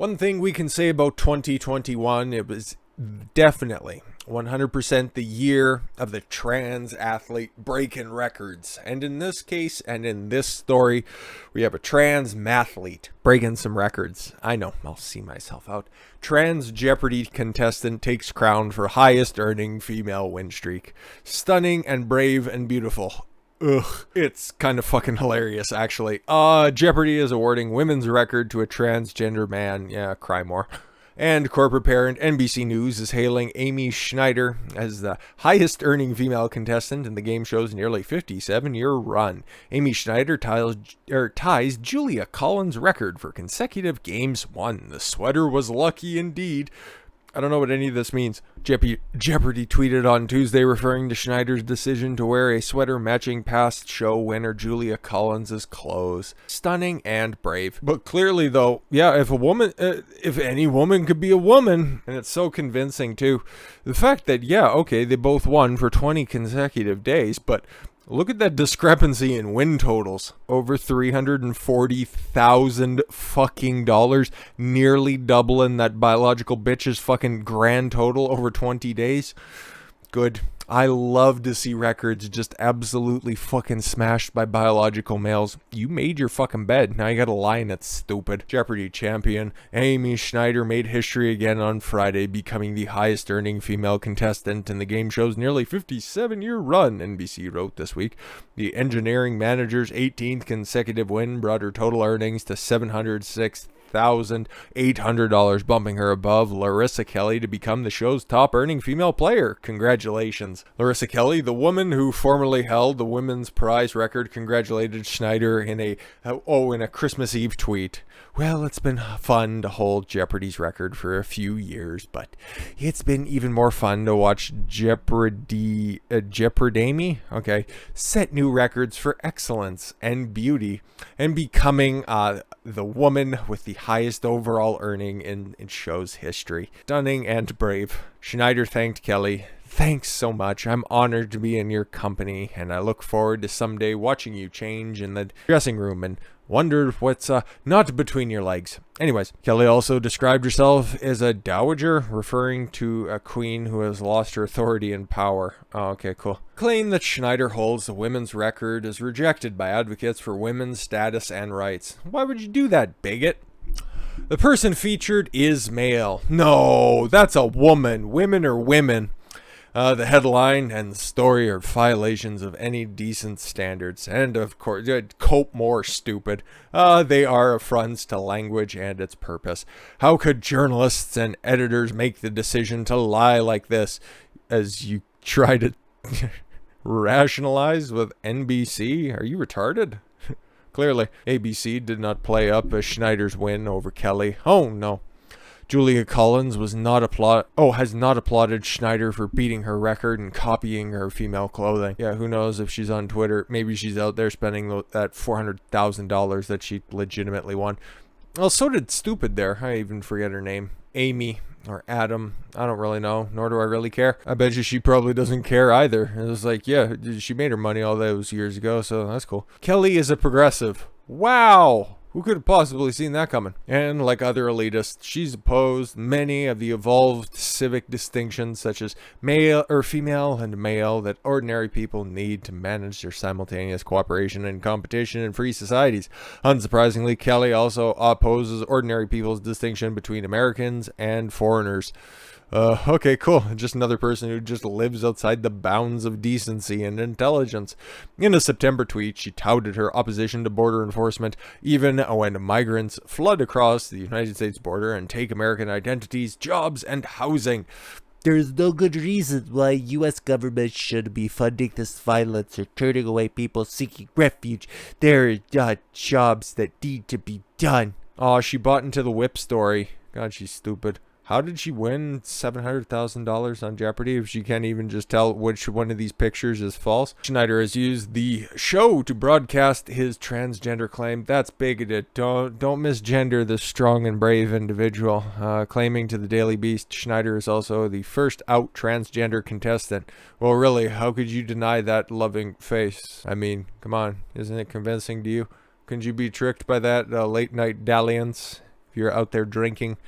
One thing we can say about 2021, it was definitely 100% the year of the trans athlete breaking records. And in this case, and in this story, we have a trans mathlete breaking some records. I know, I'll see myself out. Trans Jeopardy contestant takes crown for highest earning female win streak. Stunning and brave and beautiful. Ugh, it's kind of fucking hilarious, actually. Jeopardy is awarding women's record to a transgender man. Yeah, cry more. And corporate parent NBC News is hailing Amy Schneider as the highest earning female contestant in the game show's nearly 57-year run. Amy Schneider ties Julia Collins' record for consecutive games won. The sweater was lucky indeed. I don't know what any of this means. Jeopardy tweeted on Tuesday referring to Schneider's decision to wear a sweater matching past show winner Julia Collins' clothes. Stunning and brave. But clearly though, yeah, if any woman could be a woman, and it's so convincing too. The fact that, yeah, okay, they both won for 20 consecutive days, but look at that discrepancy in win totals. Over $340,000 fucking dollars, nearly doubling that biological bitch's fucking grand total over 20 days. Good. I love to see records just absolutely fucking smashed by biological males. You made your fucking bed. Now you gotta lie in it, stupid. Jeopardy champion Amy Schneider made history again on Friday, becoming the highest earning female contestant in the game show's nearly 57-year run, NBC wrote this week. The engineering manager's 18th consecutive win brought her total earnings to $706,800, bumping her above Larissa Kelly to become the show's top earning female player. Congratulations. Larissa Kelly, the woman who formerly held the women's prize record, congratulated Schneider in a Christmas Eve tweet. Well, it's been fun to hold Jeopardy's record for a few years, but it's been even more fun to watch Jeopardy, set new records for excellence and beauty, and becoming the woman with the highest overall earning in show's history. Stunning and brave. Schneider thanked Kelly. Thanks so much. I'm honored to be in your company, and I look forward to someday watching you change in the dressing room and wonder what's not between your legs. Anyways, Kelly also described herself as a dowager, referring to a queen who has lost her authority and power. Oh, okay, cool. Claim that Schneider holds the women's record is rejected by advocates for women's status and rights. Why would you do that, bigot? The person featured is male. No, that's a woman. Women are women. The headline and the story are violations of any decent standards, and of course, cope more, stupid. They are affronts to language and its purpose. How could journalists and editors make the decision to lie like this, as you try to rationalize with NBC? Are you retarded? Clearly, ABC did not play up Schneider's win over Kelly. Oh no. Julia Collins has not applauded Schneider for beating her record and copying her female clothing. Yeah, who knows if she's on Twitter. Maybe she's out there spending that $400,000 that she legitimately won. Well, so did Stupid there. I even forget her name. Amy or Adam. I don't really know, nor do I really care. I bet you she probably doesn't care either. It was like, yeah, she made her money all those years ago, so that's cool. Kelly is a progressive. Wow! Who could have possibly seen that coming? And like other elitists, she's opposed many of the evolved civic distinctions such as male or female and male that ordinary people need to manage their simultaneous cooperation and competition in free societies. Unsurprisingly, Kelly also opposes ordinary people's distinction between Americans and foreigners. Okay, cool. Just another person who just lives outside the bounds of decency and intelligence. In a September tweet, she touted her opposition to border enforcement, even when migrants flood across the United States border and take American identities, jobs, and housing. There's no good reason why U.S. government should be funding this violence or turning away people seeking refuge. There are jobs that need to be done. Oh, she bought into the whip story. God, she's stupid. How did she win $700,000 on Jeopardy if she can't even just tell which one of these pictures is false? Schneider has used the show to broadcast his transgender claim. That's bigoted. Don't misgender this strong and brave individual. Claiming to the Daily Beast, Schneider is also the first out transgender contestant. Well, really, how could you deny that loving face? I mean, come on. Isn't it convincing to you? Couldn't you be tricked by that late night dalliance? If you're out there drinking,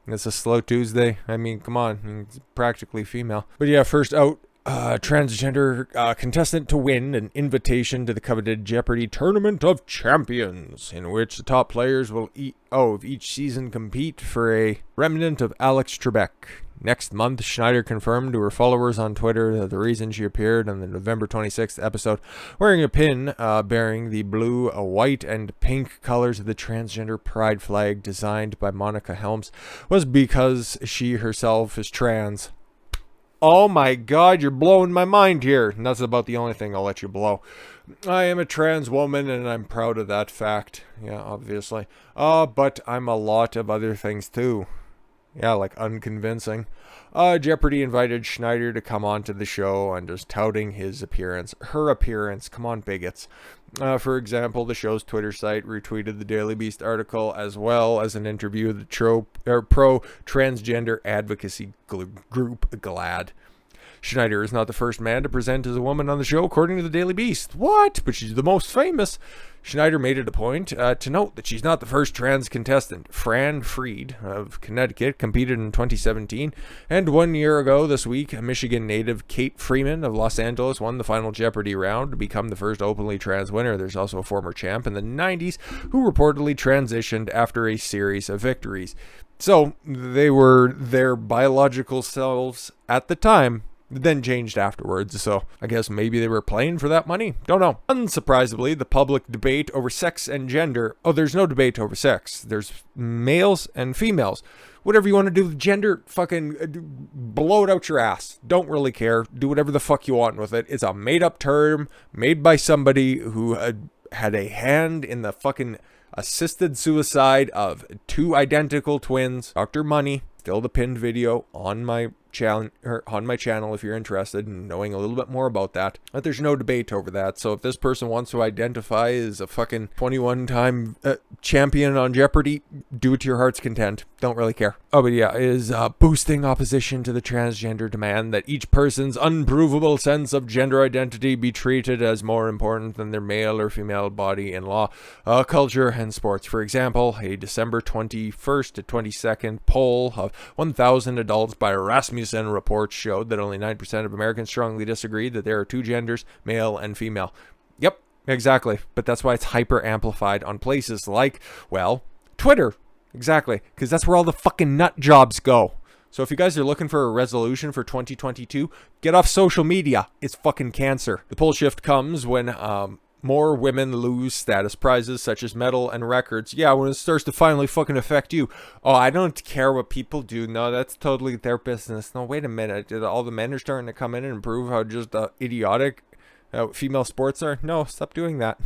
it's a slow Tuesday. I mean, come on, it's practically female. But yeah, first out, transgender contestant to win an invitation to the coveted Jeopardy Tournament of Champions, in which the top players will of each season compete for a remnant of Alex Trebek. Next month, Schneider confirmed to her followers on Twitter that the reason she appeared on the November 26th episode wearing a pin bearing the blue, white, and pink colors of the transgender pride flag designed by Monica Helms was because she herself is trans. Oh my god, you're blowing my mind here. And that's about the only thing I'll let you blow. I am a trans woman and I'm proud of that fact. Yeah, obviously. But I'm a lot of other things too. Yeah, like unconvincing. Jeopardy invited Schneider to come on to the show and just touting her appearance. Come on, bigots. For example, the show's Twitter site retweeted the Daily Beast article as well as an interview with the pro-transgender advocacy group GLAAD. Schneider is not the first man to present as a woman on the show, according to the Daily Beast. What? But she's the most famous. Schneider made it a point to note that she's not the first trans contestant. Fran Freed of Connecticut competed in 2017, and 1 year ago this week, a Michigan native Kate Freeman of Los Angeles won the final Jeopardy round to become the first openly trans winner. There's also a former champ in the 90s who reportedly transitioned after a series of victories. So they were their biological selves at the time, then changed afterwards, so I guess maybe they were playing for that money? Don't know. Unsurprisingly, the public debate over sex and gender... Oh, there's no debate over sex. There's males and females. Whatever you want to do with gender, fucking blow it out your ass. Don't really care. Do whatever the fuck you want with it. It's a made-up term made by somebody who had a hand in the fucking assisted suicide of two identical twins. Dr. Money, still the pinned video on my channel if you're interested in knowing a little bit more about that. But there's no debate over that. So if this person wants to identify as a fucking 21-time champion on Jeopardy, do it to your heart's content. Don't really care. Oh, but yeah, is boosting opposition to the transgender demand that each person's unprovable sense of gender identity be treated as more important than their male or female body in law, culture, and sports. For example, a December 21st to 22nd poll of 1,000 adults by Rasmussen reports showed that only 9% of Americans strongly disagreed that there are two genders, male and female. Yep, exactly. But that's why it's hyper amplified on places like, well, Twitter. Exactly, because that's where all the fucking nut jobs go. So if you guys are looking for a resolution for 2022, get off social media. It's fucking cancer. The pole shift comes when more women lose status prizes such as medal and records. Yeah, when it starts to finally fucking affect you. Oh, I don't care what people do. No, that's totally their business. No, wait a minute. All the men are starting to come in and prove how just idiotic female sports are. No, stop doing that.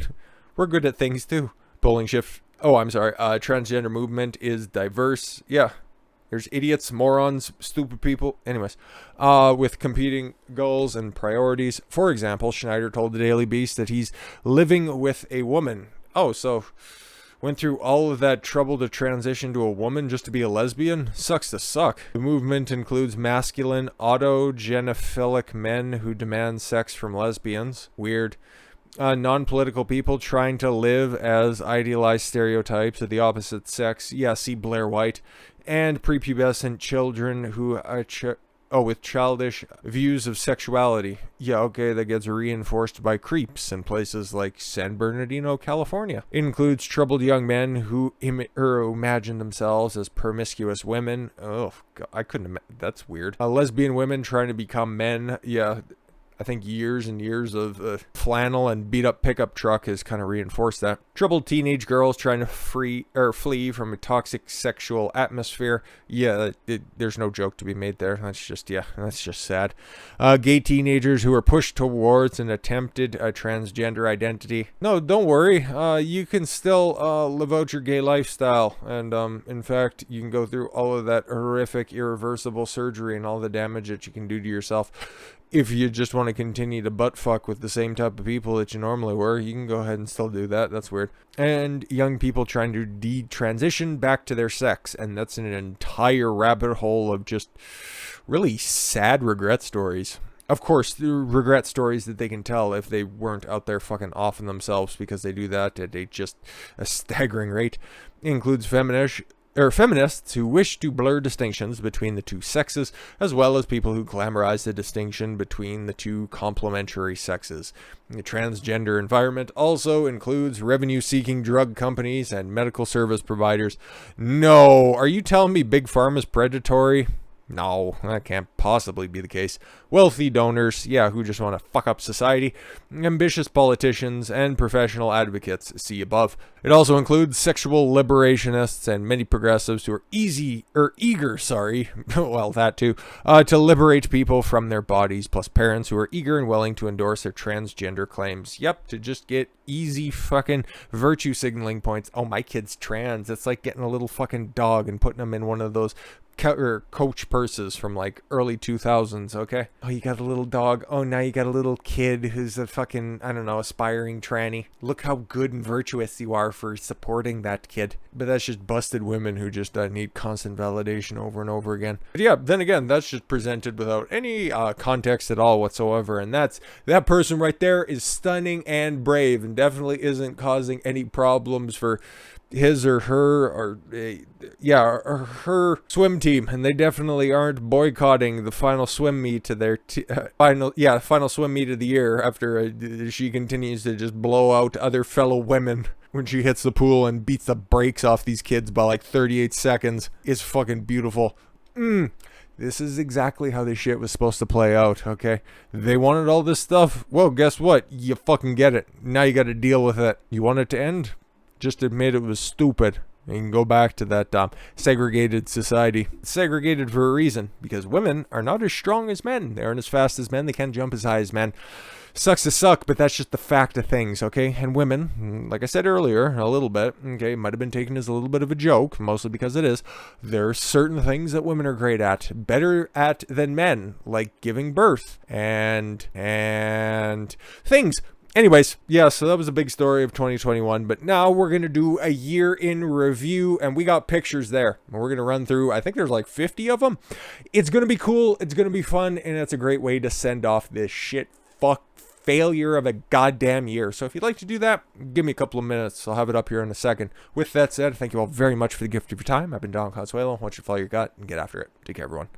We're good at things too. Polling shift. Oh, I'm sorry. Transgender movement is diverse. Yeah. There's idiots, morons, stupid people. Anyways, with competing goals and priorities. For example, Schneider told the Daily Beast that he's living with a woman. Oh, so went through all of that trouble to transition to a woman just to be a lesbian? Sucks to suck. The movement includes masculine, autogenophilic men who demand sex from lesbians. Weird. Non-political people trying to live as idealized stereotypes of the opposite sex. Yeah, see Blair White. And prepubescent children who with childish views of sexuality. Yeah, okay, that gets reinforced by creeps in places like San Bernardino, California. Includes troubled young men who imagine themselves as promiscuous women. Oh, God, I couldn't that's weird. Lesbian women trying to become men. Yeah, I think years and years of flannel and beat up pickup truck has kind of reinforced that. Troubled teenage girls trying to flee from a toxic sexual atmosphere. Yeah, there's no joke to be made there. That's just sad. Gay teenagers who are pushed towards an attempted transgender identity. No, don't worry. You can still live out your gay lifestyle. And in fact, you can go through all of that horrific, irreversible surgery and all the damage that you can do to yourself. If you just want to continue to butt fuck with the same type of people that you normally were, you can go ahead and still do that. That's weird. And young people trying to detransition back to their sex. And that's an entire rabbit hole of just really sad regret stories. Of course, the regret stories that they can tell if they weren't out there fucking offing themselves, because they do that at a staggering rate. It includes feminists who wish to blur distinctions between the two sexes, as well as people who glamorize the distinction between the two complementary sexes. The transgender environment also includes revenue-seeking drug companies and medical service providers. No, are you telling me Big Pharma is predatory? No, that can't possibly be the case. Wealthy donors, yeah, who just want to fuck up society, ambitious politicians, and professional advocates, see above. It also includes sexual liberationists and many progressives who are eager, well, that too, to liberate people from their bodies, plus parents who are eager and willing to endorse their transgender claims. Yep, to just get easy fucking virtue signaling points. Oh, my kid's trans. It's like getting a little fucking dog and putting him in one of those Coach purses from like early 2000s, okay? Oh, you got a little dog. Oh, now you got a little kid who's a fucking, I don't know, aspiring tranny. Look how good and virtuous you are for supporting that kid. But that's just busted women who just need constant validation over and over again. But yeah, then again, that's just presented without any context at all whatsoever. And that person right there is stunning and brave and definitely isn't causing any problems for his or her or her swim team, and they definitely aren't boycotting the final swim meet to their final swim meet of the year after she continues to just blow out other fellow women when she hits the pool and beats the brakes off these kids by like 38 seconds. It's fucking beautiful. This is exactly how this shit was supposed to play out, okay? They wanted all this stuff. Well, guess what? You fucking get it. Now you got to deal with it. You want it to end? Just admit it was stupid. You can go back to that segregated society. It's segregated for a reason, because women are not as strong as men. They aren't as fast as men. They can't jump as high as men. Sucks to suck, but that's just the fact of things, okay? And women, like I said earlier, a little bit, okay, might have been taken as a little bit of a joke, mostly because it is. There are certain things that women are great at, better at than men, like giving birth and things. Anyways, yeah, so that was a big story of 2021, but now we're going to do a year in review, and we got pictures there. We're going to run through, I think there's like 50 of them. It's going to be cool, it's going to be fun, and it's a great way to send off this failure of a goddamn year. So if you'd like to do that, give me a couple of minutes. I'll have it up here in a second. With that said, thank you all very much for the gift of your time. I've been Don Consuelo. I want you to follow your gut and get after it. Take care, everyone.